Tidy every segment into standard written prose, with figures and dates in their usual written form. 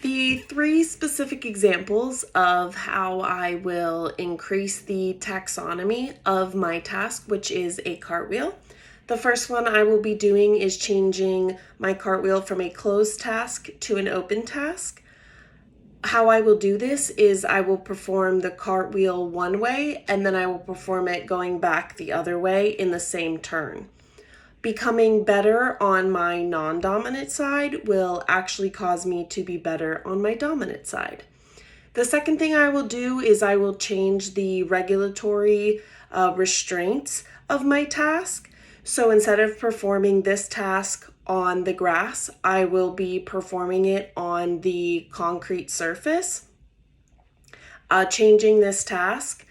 The three specific examples of how I will increase the taxonomy of my task, which is a cartwheel. The first one I will be doing is changing my cartwheel from a closed task to an open task. How I will do this is I will perform the cartwheel one way and then I will perform it going back the other way in the same turn. Becoming better on my non-dominant side will actually cause me to be better on my dominant side. The second thing I will do is I will change the regulatory restraints of my task. So instead of performing this task on the grass, I will be performing it on the concrete surface. Changing this task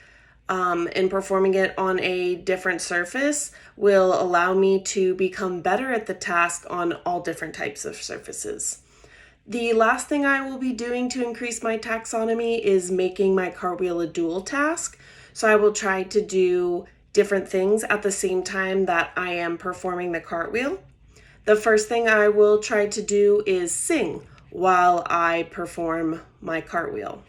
and performing it on a different surface will allow me to become better at the task on all different types of surfaces. The last thing I will be doing to increase my taxonomy is making my cartwheel a dual task. So I will try to do different things at the same time that I am performing the cartwheel. The first thing I will try to do is sing while I perform my cartwheel.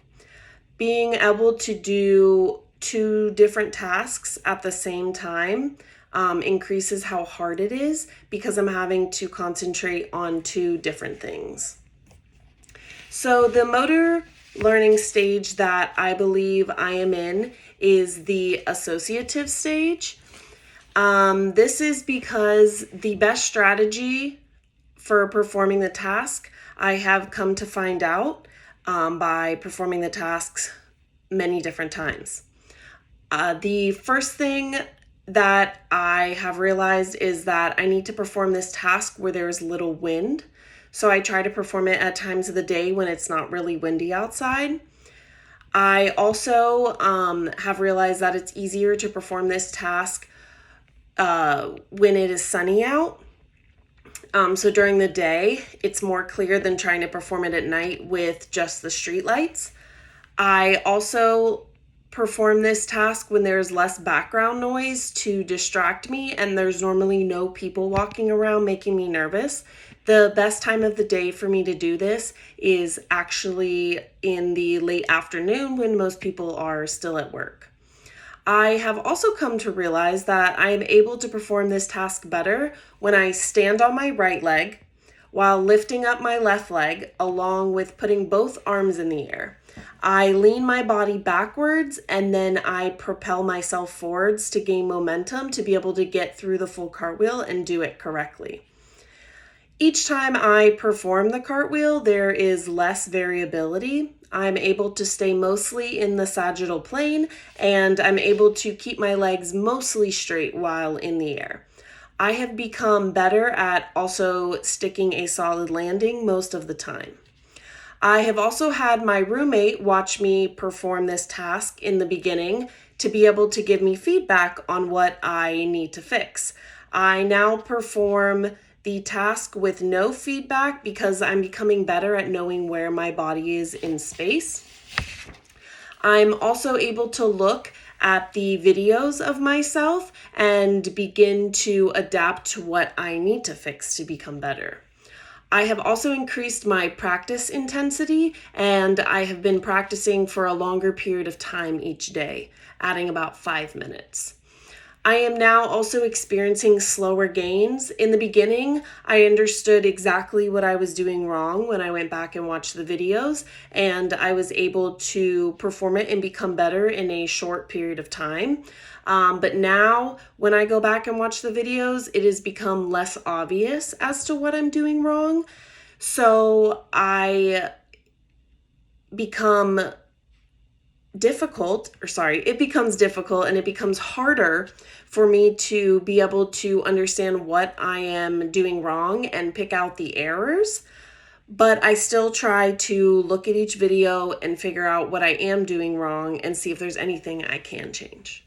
Being able to do two different tasks at the same time increases how hard it is because I'm having to concentrate on two different things. So the motor learning stage that I believe I am in is the associative stage. This is because the best strategy for performing the task I have come to find out by performing the tasks many different times. The first thing that I have realized is that I need to perform this task where there's little wind. So I try to perform it at times of the day when it's not really windy outside. I also have realized that it's easier to perform this task when it is sunny out. So during the day, it's more clear than trying to perform it at night with just the street lights. I also perform this task when there's less background noise to distract me and there's normally no people walking around making me nervous. The best time of the day for me to do this is actually in the late afternoon when most people are still at work. I have also come to realize that I am able to perform this task better when I stand on my right leg while lifting up my left leg along with putting both arms in the air. I lean my body backwards and then I propel myself forwards to gain momentum to be able to get through the full cartwheel and do it correctly. Each time I perform the cartwheel, there is less variability. I'm able to stay mostly in the sagittal plane and I'm able to keep my legs mostly straight while in the air. I have become better at also sticking a solid landing most of the time. I have also had my roommate watch me perform this task in the beginning to be able to give me feedback on what I need to fix. I now perform the task with no feedback because I'm becoming better at knowing where my body is in space. I'm also able to look at the videos of myself and begin to adapt to what I need to fix to become better. I have also increased my practice intensity and I have been practicing for a longer period of time each day, adding about 5 minutes. I am now also experiencing slower gains. In the beginning, I understood exactly what I was doing wrong when I went back and watched the videos, and I was able to perform it and become better in a short period of time. But now, when I go back and watch the videos, it has become less obvious as to what I'm doing wrong. So it becomes difficult and it becomes harder for me to be able to understand what I am doing wrong and pick out the errors. But I still try to look at each video and figure out what I am doing wrong and see if there's anything I can change.